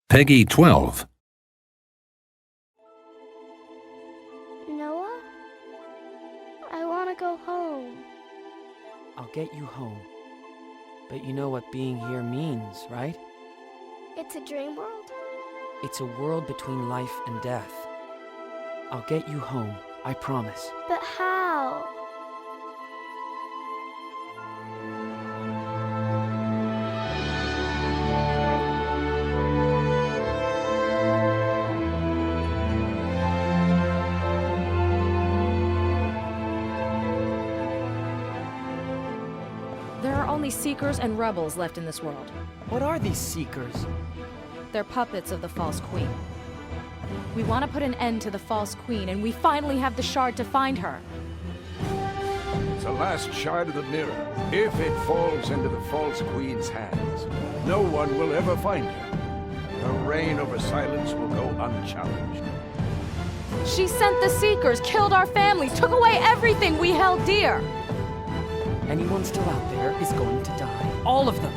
Peggy 12. Noah? I want to go home. I'll get you home. But you know what being here means, right? It's a dream world? It's a world between life and death. I'll get you home, I promise. But how? There are only Seekers and Rebels left in this world. What are these Seekers? They're puppets of the False Queen. We want to put an end to the False Queen, and we finally have the shard to find her. It's the last shard of the mirror. If it falls into the False Queen's hands, no one will ever find her. Her reign over silence will go unchallenged. She sent the Seekers, killed our families, took away everything we held dear. Anyone still out there is going to die. All of them.